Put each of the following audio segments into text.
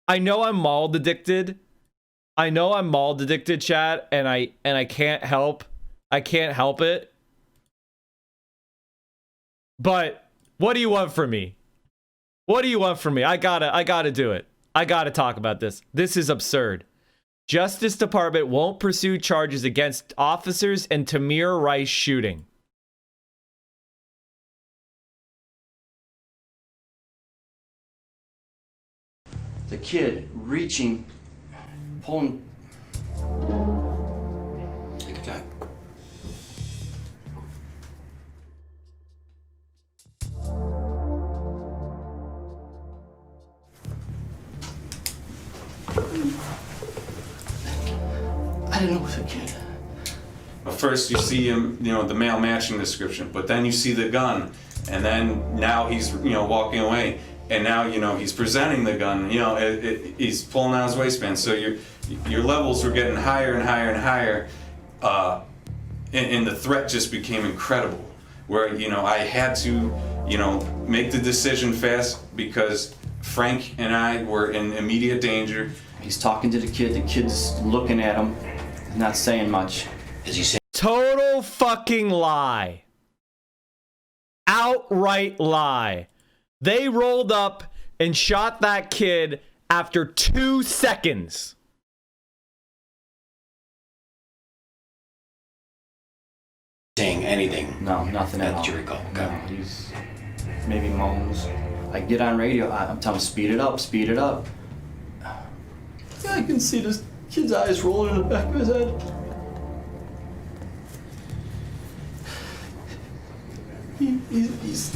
I know I'm mold addicted. I know I'm mold addicted, chat, and I can't help. I can't help it. But what do you want from me? What do you want from me? I gotta do it. I gotta talk about this. This is absurd. Justice Department won't pursue charges against officers in Tamir Rice shooting. The kid reaching, pulling. Take your time. I didn't know it was a kid. But first you see him, the male matching description, but then you see the gun, and then now he's, walking away, and now, he's presenting the gun, he's pulling out his waistband, so your levels were getting higher and higher and higher, and the threat just became incredible, where, I had to, make the decision fast because Frank and I were in immediate danger. He's talking to the kid's looking at him, not saying much. Is he saying? Total fucking lie. Outright lie. They rolled up and shot that kid after 2 seconds. Saying anything? No, nothing at all. That you recall? Okay. No, he's maybe moans. I get on radio, I'm telling him, speed it up, speed it up. Yeah, I can see this kid's eyes rolling in the back of his head. He's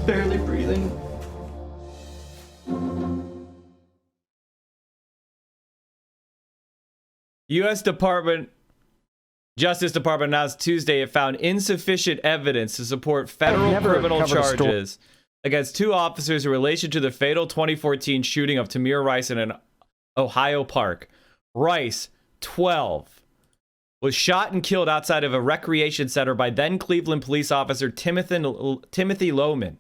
barely breathing. U.S. Justice Department announced Tuesday it found insufficient evidence to support federal criminal charges against 2 officers in relation to the fatal 2014 shooting of Tamir Rice in an Ohio park. Rice, 12, was shot and killed outside of a recreation center by then Cleveland police officer Timothy Lohman,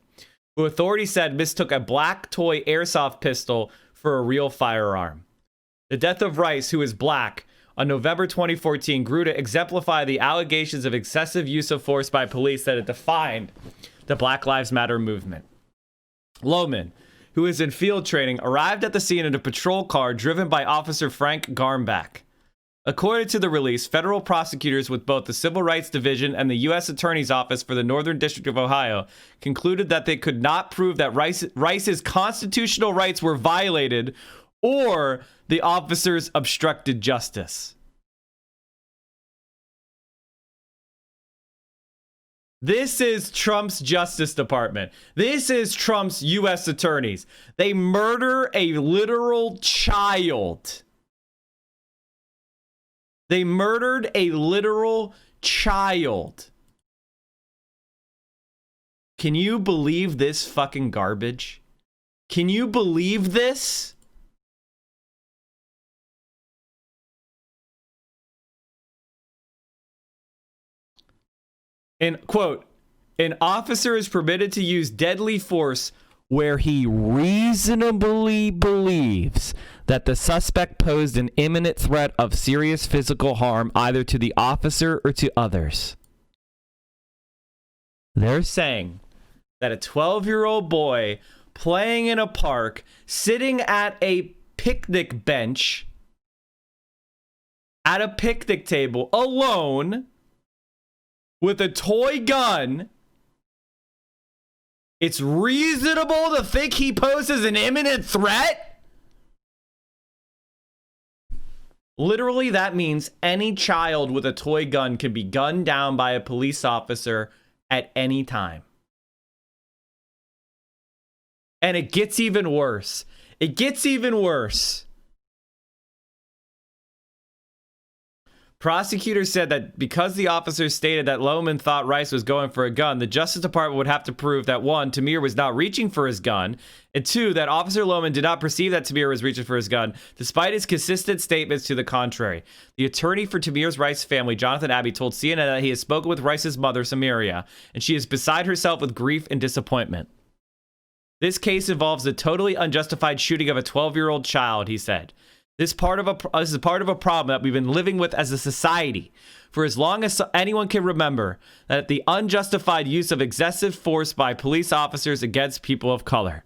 who authorities said mistook a black toy airsoft pistol for a real firearm. The death of Rice, who is black, on November 2014 grew to exemplify the allegations of excessive use of force by police that had defined the Black Lives Matter movement. Lohman, who is in field training, arrived at the scene in a patrol car driven by Officer Frank Garmbach. According to the release, federal prosecutors with both the Civil Rights Division and the U.S. Attorney's Office for the Northern District of Ohio concluded that they could not prove that Rice's constitutional rights were violated or the officers obstructed justice. This is Trump's Justice Department. This is Trump's U.S. attorneys. They murder a literal child. They murdered a literal child. Can you believe this fucking garbage? Can you believe this? And quote, an officer is permitted to use deadly force where he reasonably believes that the suspect posed an imminent threat of serious physical harm either to the officer or to others. They're saying that a 12-year-old boy playing in a park, sitting at a picnic bench, at a picnic table, alone, with a toy gun, it's reasonable to think he poses an imminent threat? Literally, that means any child with a toy gun can be gunned down by a police officer at any time. And it gets even worse. It gets even worse. Prosecutors said that because the officers stated that Lohman thought Rice was going for a gun, the Justice Department would have to prove that 1, Tamir was not reaching for his gun, and 2, that Officer Lohman did not perceive that Tamir was reaching for his gun, despite his consistent statements to the contrary. The attorney for Tamir's Rice family, Jonathan Abbey, told CNN that he has spoken with Rice's mother, Samaria, and she is beside herself with grief and disappointment. This case involves a totally unjustified shooting of a 12-year-old child, he said. This is part of a problem that we've been living with as a society for as long as anyone can remember, that the unjustified use of excessive force by police officers against people of color.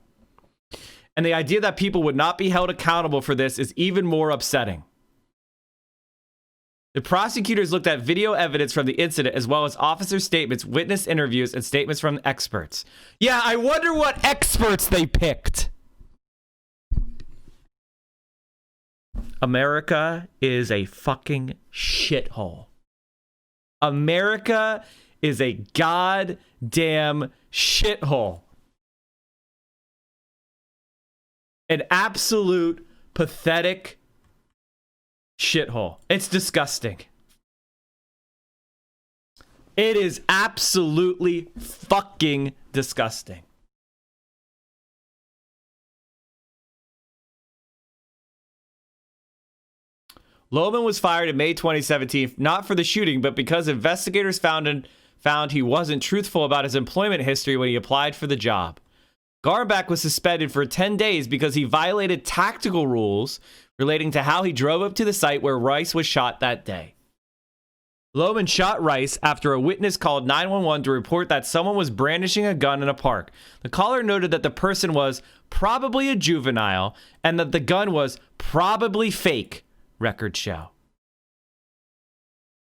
And the idea that people would not be held accountable for this is even more upsetting. The prosecutors looked at video evidence from the incident as well as officer statements, witness interviews, and statements from experts. Yeah, I wonder what experts they picked. America is a fucking shithole. America is a goddamn shithole. An absolute pathetic shithole. It's disgusting. It is absolutely fucking disgusting. Lohman was fired in May 2017, not for the shooting, but because investigators found he wasn't truthful about his employment history when he applied for the job. Garnback was suspended for 10 days because he violated tactical rules relating to how he drove up to the site where Rice was shot that day. Lohman shot Rice after a witness called 911 to report that someone was brandishing a gun in a park. The caller noted that the person was probably a juvenile and that the gun was probably fake, records show.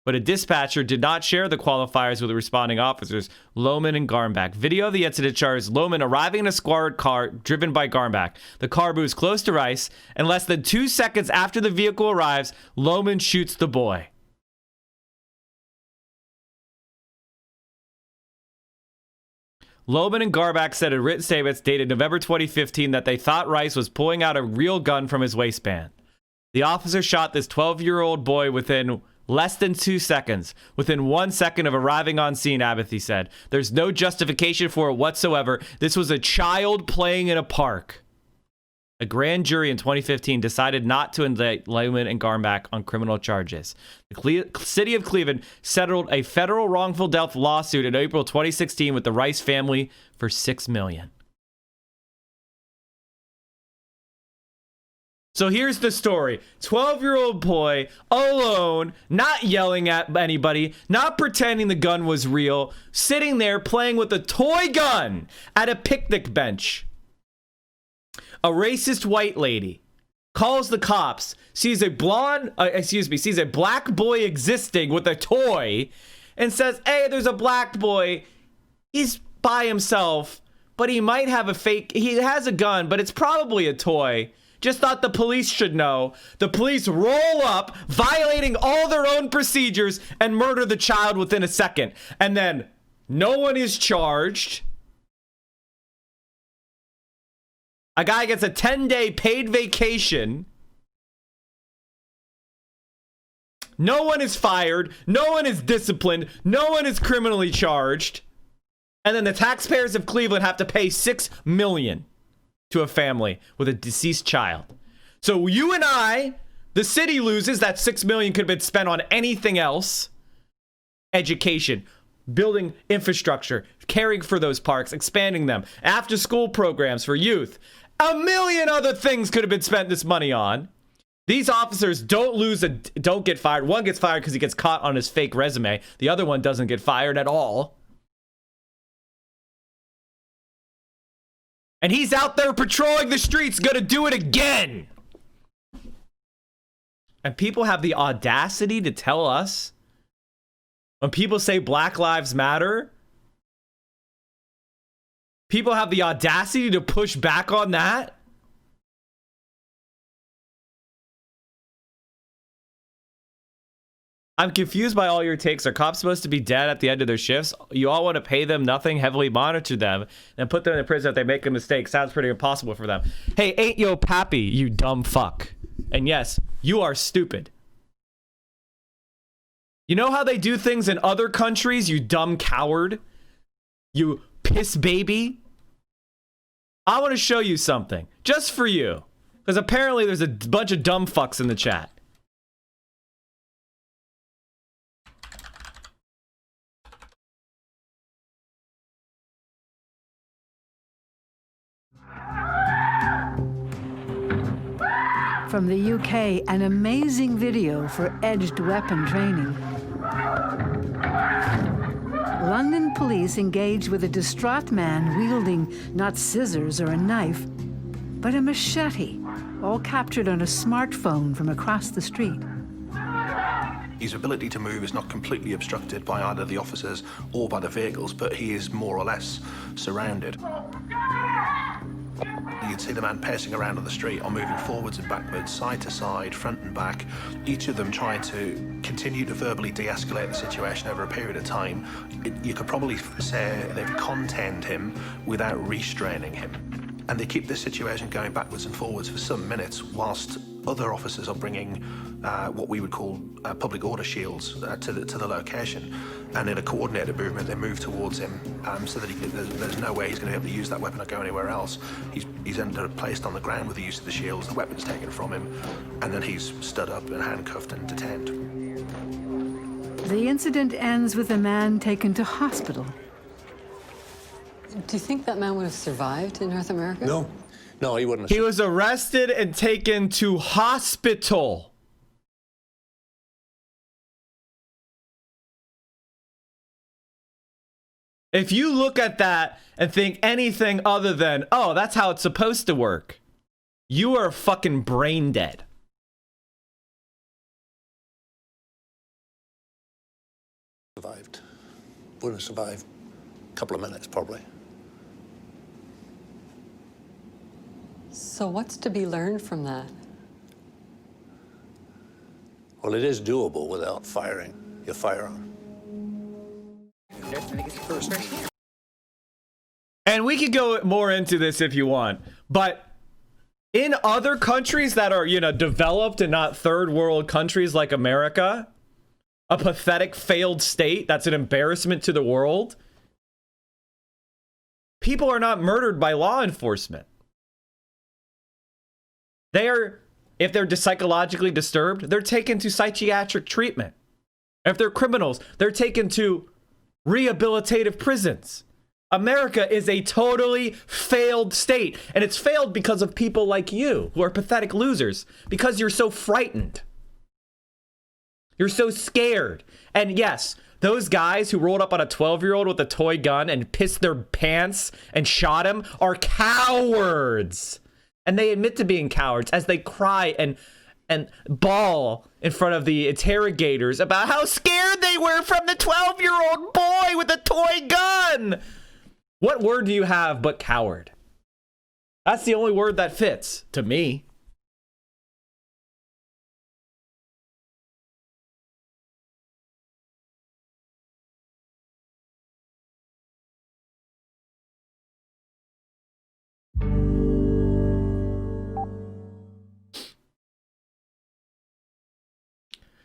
But a dispatcher did not share the qualifiers with the responding officers, Lohman and Garnback. Video of the incident shows Lohman arriving in a squad car driven by Garnback. The car moves close to Rice, and less than 2 seconds after the vehicle arrives, Lohman shoots the boy. Lohman and Garnback said in written statements dated November 2015 that they thought Rice was pulling out a real gun from his waistband. The officer shot this 12-year-old boy within less than 2 seconds. Within 1 second of arriving on scene, Abbathy said. There's no justification for it whatsoever. This was a child playing in a park. A grand jury in 2015 decided not to indict Lohman and Garnback on criminal charges. The city of Cleveland settled a federal wrongful death lawsuit in April 2016 with the Rice family for $6 million. So here's the story. 12-year-old boy, alone, not yelling at anybody, not pretending the gun was real, sitting there playing with a toy gun at a picnic bench. A racist white lady calls the cops, sees a black boy existing with a toy, and says, hey, there's a black boy. He's by himself, but he might have he has a gun, but it's probably a toy. Just thought the police should know. The police roll up, violating all their own procedures, and murder the child within a second. And then no one is charged. A guy gets a 10-day paid vacation. No one is fired. No one is disciplined. No one is criminally charged. And then the taxpayers of Cleveland have to pay $6 million to a family with a deceased child. So you and I, the city loses. That $6 million could have been spent on anything else. Education, building infrastructure, caring for those parks, expanding them, after school programs for youth. A million other things could have been spent this money on. These officers don't get fired. One gets fired because he gets caught on his fake resume. The other one doesn't get fired at all. And he's out there patrolling the streets, gonna do it again. And people have the audacity to tell us, when people say Black Lives Matter, people have the audacity to push back on that. I'm confused by all your takes. Are cops supposed to be dead at the end of their shifts? You all want to pay them nothing, heavily monitor them, and put them in prison if they make a mistake. Sounds pretty impossible for them. Hey, ain't yo pappy, you dumb fuck. And yes, you are stupid. You know how they do things in other countries, you dumb coward? You piss baby? I want to show you something, just for you. Because apparently there's a bunch of dumb fucks in the chat. From the UK, an amazing video for edged weapon training. London police engage with a distraught man wielding not scissors or a knife, but a machete, all captured on a smartphone from across the street. His ability to move is not completely obstructed by either the officers or by the vehicles, but he is more or less surrounded. You'd see the man pacing around on the street or moving forwards and backwards, side to side, front and back, each of them trying to continue to verbally de-escalate the situation over a period of time. You could probably say they've contained him without restraining him. And they keep this situation going backwards and forwards for some minutes whilst other officers are bringing what we would call public order shields to the location. And in a coordinated movement, they move towards him so that there's no way he's going to be able to use that weapon or go anywhere else. He's then placed on the ground with the use of the shields, the weapon's taken from him, and then he's stood up and handcuffed and detained. The incident ends with a man taken to hospital. Do you think that man would have survived in North America? No. No, he wouldn't have. He was arrested and taken to hospital. If you look at that and think anything other than, oh, that's how it's supposed to work, you are fucking brain dead. Survived. Wouldn't have survived a couple of minutes, probably. So what's to be learned from that? Well, it is doable without firing your firearm. And we could go more into this if you want, but in other countries that are, developed and not third world countries like America, a pathetic failed state that's an embarrassment to the world, people are not murdered by law enforcement. If they're psychologically disturbed, they're taken to psychiatric treatment. If they're criminals, they're taken to rehabilitative prisons. America is a totally failed state, and it's failed because of people like you who are pathetic losers, because you're so frightened. You're so scared. And yes, those guys who rolled up on a 12-year-old with a toy gun and pissed their pants and shot him are cowards. And they admit to being cowards as they cry and bawl in front of the interrogators about how scared they were from the 12-year-old boy with a toy gun. What word do you have but coward? That's the only word that fits to me.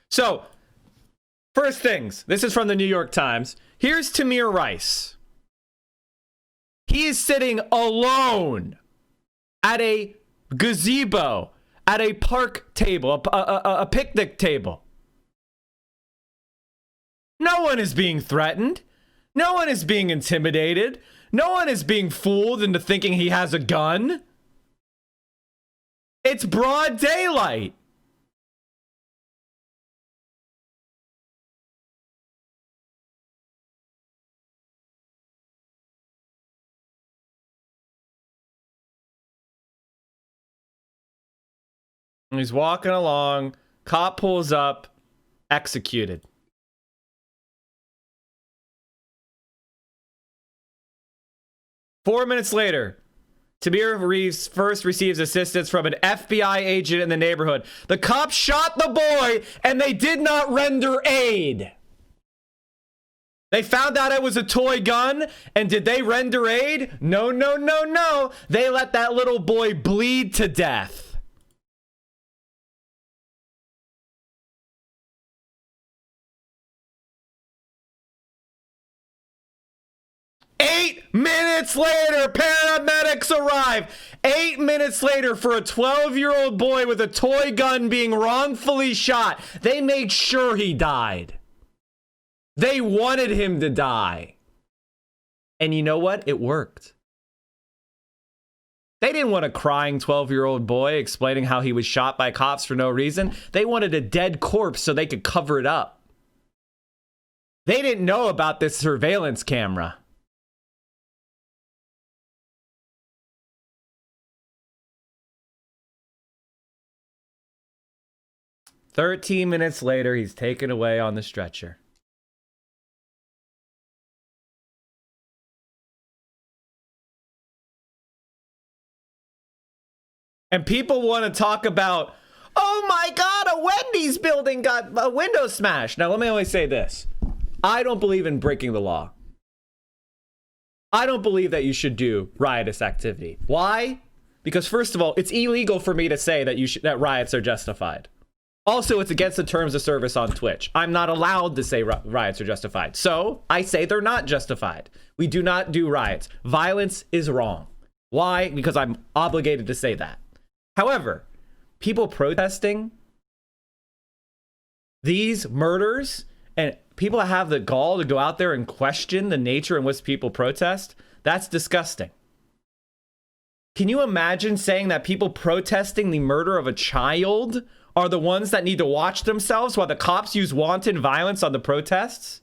So, first things, this is from the New York Times. Here's Tamir Rice. He is sitting alone at a gazebo, at a park table, a picnic table. No one is being threatened. No one is being intimidated. No one is being fooled into thinking he has a gun. It's broad daylight. He's walking along, cop pulls up, executed. Four minutes later, Tamir Rice first receives assistance from an FBI agent in the neighborhood. The cops shot the boy and they did not render aid. They found out it was a toy gun, and did they render aid? No, no, no, no. They let that little boy bleed to death. Minutes later, paramedics arrive. 8 minutes later, for a 12-year-old boy with a toy gun being wrongfully shot, they made sure he died. They wanted him to die. And you know what? It worked. They didn't want a crying 12-year-old boy explaining how he was shot by cops for no reason. They wanted a dead corpse so they could cover it up. They didn't know about this surveillance camera. "13 minutes later, he's taken away on the stretcher." And people want to talk about, oh my God, a Wendy's building got a window smashed. Now, let me always say this. I don't believe in breaking the law. I don't believe that you should do riotous activity. Why? Because first of all, it's illegal for me to say that that riots are justified. Also, it's against the terms of service on Twitch. I'm not allowed to say riots are justified. So I say they're not justified. We do not do riots. Violence is wrong. Why? Because I'm obligated to say that. However, people protesting these murders and people that have the gall to go out there and question the nature in which people protest, that's disgusting. Can you imagine saying that people protesting the murder of a child are the ones that need to watch themselves while the cops use wanton violence on the protests?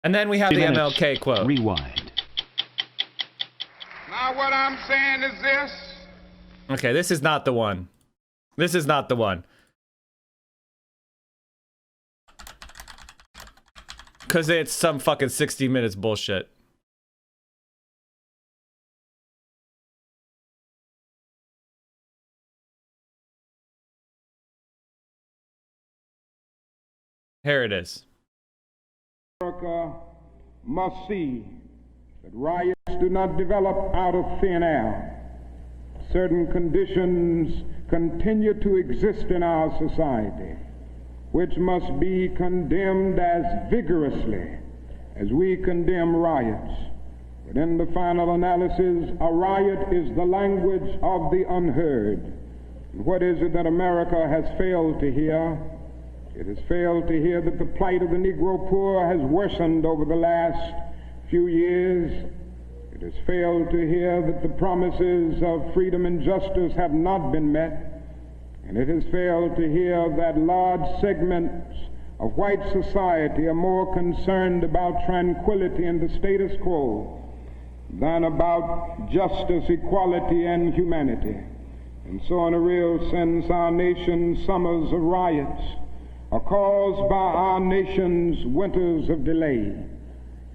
And then we have the MLK quote. Rewind. Now what I'm saying is this. Okay, this is not the one. This is not the one. Because it's some fucking 60 minutes bullshit. Here it is. America must see that riots do not develop out of thin air. Certain conditions continue to exist in our society, which must be condemned as vigorously as we condemn riots. But in the final analysis, a riot is the language of the unheard. And what is it that America has failed to hear? It has failed to hear that the plight of the Negro poor has worsened over the last few years. It has failed to hear that the promises of freedom and justice have not been met. And it has failed to hear that large segments of white society are more concerned about tranquility and the status quo than about justice, equality, and humanity. And so in a real sense, our nation's summers of riots are caused by our nation's winters of delay.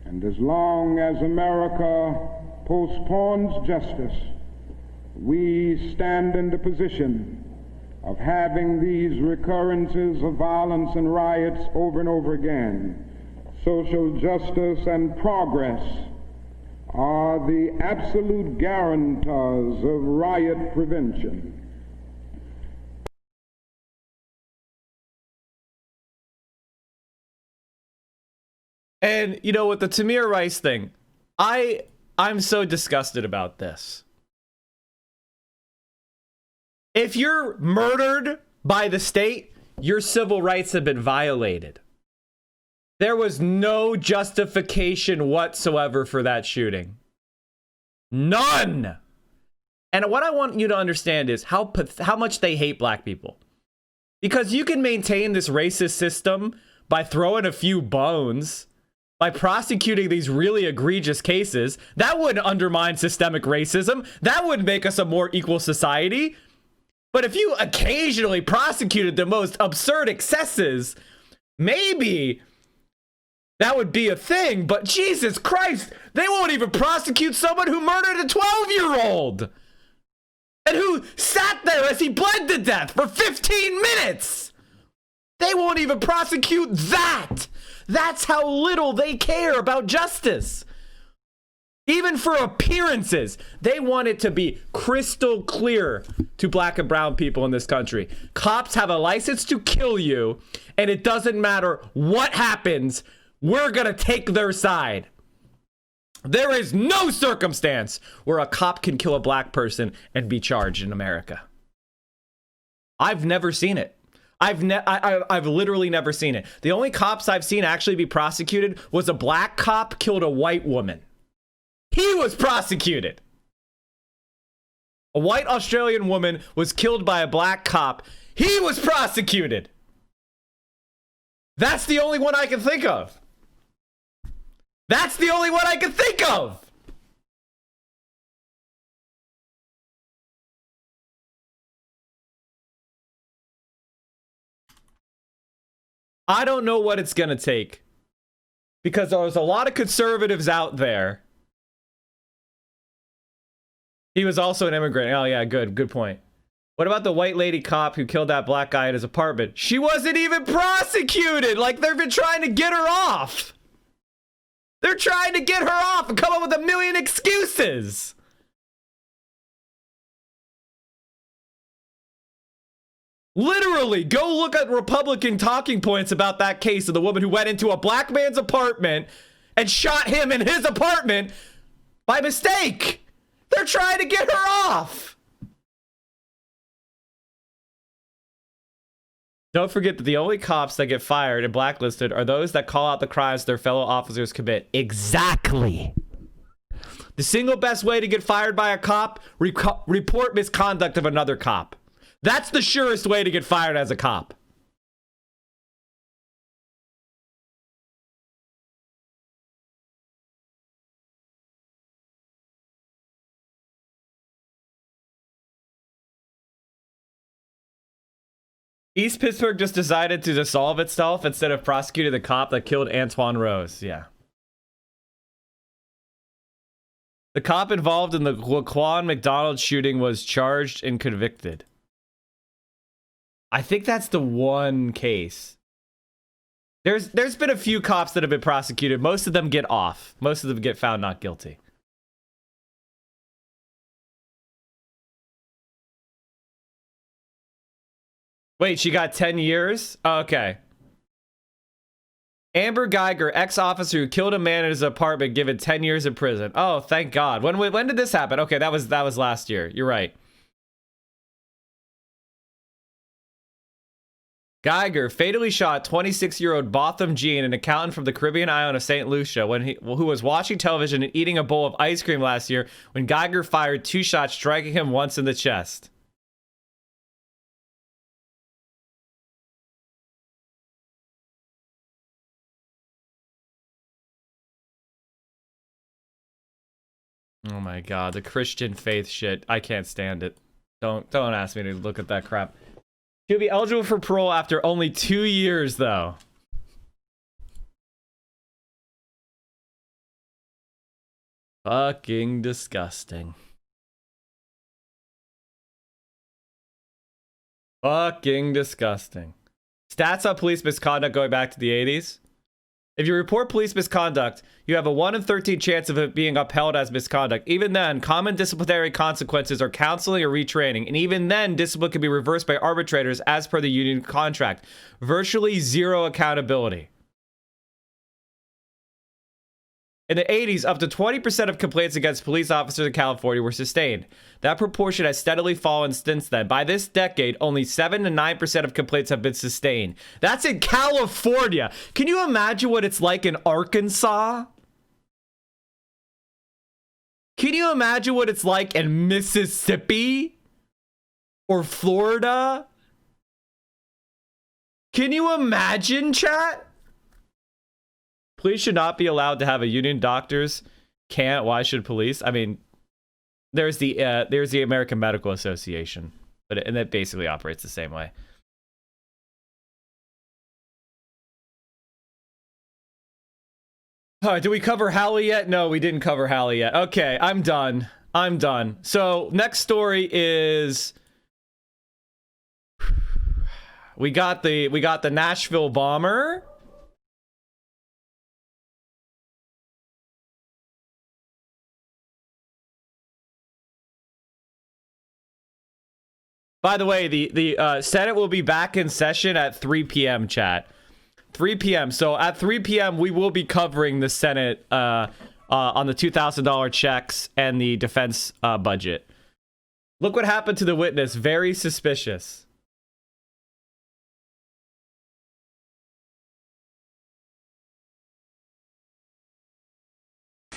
And as long as America postpones justice, we stand in the position of having these recurrences of violence and riots over and over again. Social justice and progress are the absolute guarantors of riot prevention. And, you know, with the Tamir Rice thing, I'm so disgusted about this. If you're murdered by the state, your civil rights have been violated. There was no justification whatsoever for that shooting. None. And what I want you to understand is how much they hate black people. Because you can maintain this racist system by throwing a few bones, by prosecuting these really egregious cases. That would undermine systemic racism. That would make us a more equal society. But if you occasionally prosecuted the most absurd excesses, maybe that would be a thing. But Jesus Christ, they won't even prosecute someone who murdered a 12-year-old and who sat there as he bled to death for 15 minutes. They won't even prosecute that. That's how little they care about justice. Even for appearances, they want it to be crystal clear to black and brown people in this country. Cops have a license to kill you, and it doesn't matter what happens, we're gonna take their side. There is no circumstance where a cop can kill a black person and be charged in America. I've never seen it. I've literally never seen it. The only cops I've seen actually be prosecuted was a black cop killed a white woman. He was prosecuted. A white Australian woman was killed by a black cop. He was prosecuted. That's the only one I can think of. That's the only one I can think of. I don't know what it's going to take, because there's a lot of conservatives out there. He was also an immigrant. Oh, yeah, good point. What about the white lady cop who killed that black guy at his apartment? She wasn't even prosecuted. Like, they've been trying to get her off. They're trying to get her off and come up with a million excuses. Literally, go look at Republican talking points about that case of the woman who went into a black man's apartment and shot him in his apartment by mistake. They're trying to get her off. Don't forget that the only cops that get fired and blacklisted are those that call out the crimes their fellow officers commit. Exactly. The single best way to get fired by a cop, report misconduct of another cop. That's the surest way to get fired as a cop. East Pittsburgh just decided to dissolve itself instead of prosecuting the cop that killed Antoine Rose. Yeah. The cop involved in the Laquan McDonald shooting was charged and convicted. I think that's the one case. There's been a few cops that have been prosecuted. Most of them get off. Most of them get found not guilty. Wait, she got 10 years? Okay. Amber Geiger, ex-officer who killed a man in his apartment, given 10 years in prison. Oh, thank God. When did this happen? Okay, that was last year. You're right. Geiger fatally shot 26-year-old Botham Jean, an accountant from the Caribbean island of St. Lucia, who was watching television and eating a bowl of ice cream last year when Geiger fired 2 shots, striking him once in the chest. Oh my God, the Christian faith shit. I can't stand it. Don't ask me to look at that crap. He'll be eligible for parole after only 2 years, though. Fucking disgusting. Fucking disgusting. Stats on police misconduct going back to the 80s. If you report police misconduct, you have a 1 in 13 chance of it being upheld as misconduct. Even then, common disciplinary consequences are counseling or retraining. And even then, discipline can be reversed by arbitrators as per the union contract. Virtually zero accountability. In the 80s, up to 20% of complaints against police officers in California were sustained. That proportion has steadily fallen since then. By this decade, only 7 to 9% of complaints have been sustained. That's in California. Can you imagine what it's like in Arkansas? Can you imagine what it's like in Mississippi? Or Florida? Can you imagine, chat? Police should not be allowed to have a union. Doctors can't. Why should police? I mean, there's the American Medical Association, and it basically operates the same way. All right, did we cover Hallie yet? No, we didn't cover Hallie yet. Okay, I'm done. So next story is we got the Nashville bomber. By the way, the Senate will be back in session at 3 p.m. chat. 3 p.m. So at 3 p.m. we will be covering the Senate on the $2,000 checks and the defense budget. Look what happened to the witness. Very suspicious.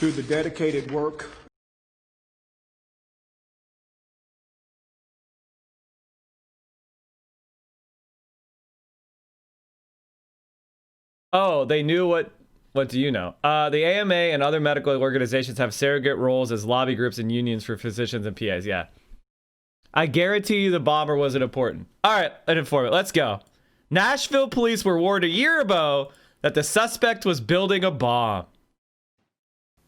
through the dedicated work Oh, they knew what do you know? The AMA and other medical organizations have surrogate roles as lobby groups and unions for physicians and PAs. Yeah. I guarantee you the bomber wasn't important. All right, an informant. Let's go. Nashville police were warned a year ago that the suspect was building a bomb.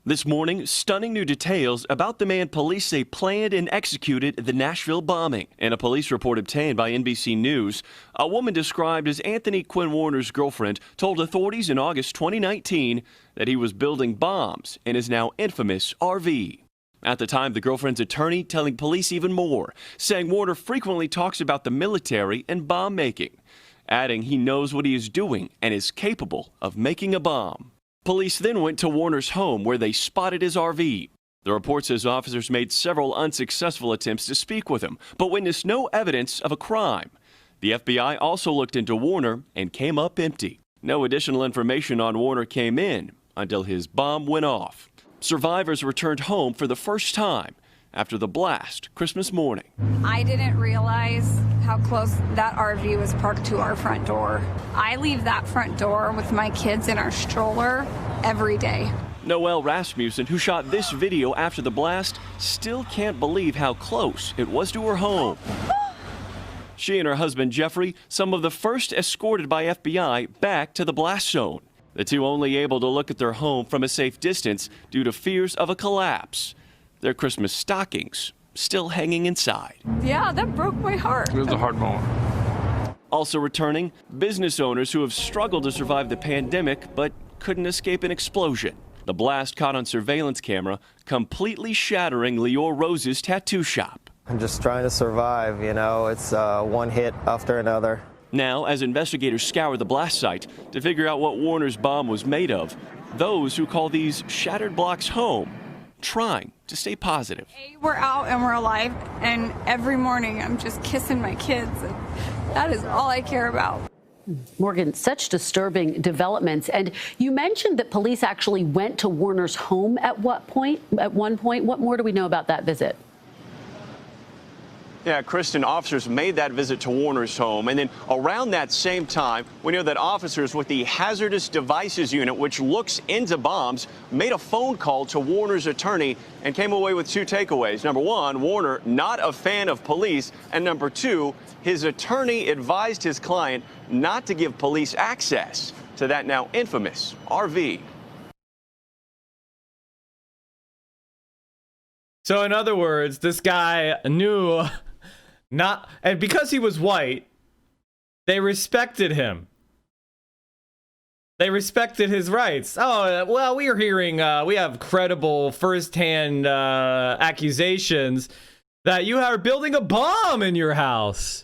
This morning, stunning new details about the man police say planned and executed the Nashville bombing. In a police report obtained by NBC News, a woman described as Anthony Quinn Warner's girlfriend told authorities in August 2019 that he was building bombs in his now infamous RV. At the time, the girlfriend's attorney telling police even more, saying Warner frequently talks about the military and bomb making, adding he knows what he is doing and is capable of making a bomb. Police then went to Warner's home where they spotted his RV. The report says officers made several unsuccessful attempts to speak with him, but witnessed no evidence of a crime. The FBI also looked into Warner and came up empty. No additional information on Warner came in until his bomb went off. Survivors returned home for the first time after the blast Christmas morning. I didn't realize how close that RV was parked to our front door. I leave that front door with my kids in our stroller every day. Noelle Rasmussen, who shot this video after the blast, still can't believe how close it was to her home. She and her husband Jeffrey, some of the first escorted by FBI back to the blast zone. The two only able to look at their home from a safe distance due to fears of a collapse. Their Christmas stockings still hanging inside. Yeah, that broke my heart. It was a hard moment. Also returning, business owners who have struggled to survive the pandemic but couldn't escape an explosion. The blast caught on surveillance camera, completely shattering Lior Rose's tattoo shop. I'm just trying to survive, you know, it's one hit after another. Now, as investigators scour the blast site to figure out what Warner's bomb was made of, those who call these shattered blocks home, trying to stay positive. We're out and we're alive, and every morning I'm just kissing my kids, and that is all I care about. Morgan, such disturbing developments. And you mentioned that police actually went to Warner's home at one point. What more do we know about that visit? Yeah, Kristen, officers made that visit to Warner's home. And then around that same time, we know that officers with the Hazardous Devices Unit, which looks into bombs, made a phone call to Warner's attorney and came away with two takeaways. Number one, Warner not a fan of police. And number two, his attorney advised his client not to give police access to that now infamous RV. So in other words, this guy knew not, and because he was white, they respected him. They respected his rights. Oh, well, we are hearing, we have credible firsthand accusations that you are building a bomb in your house.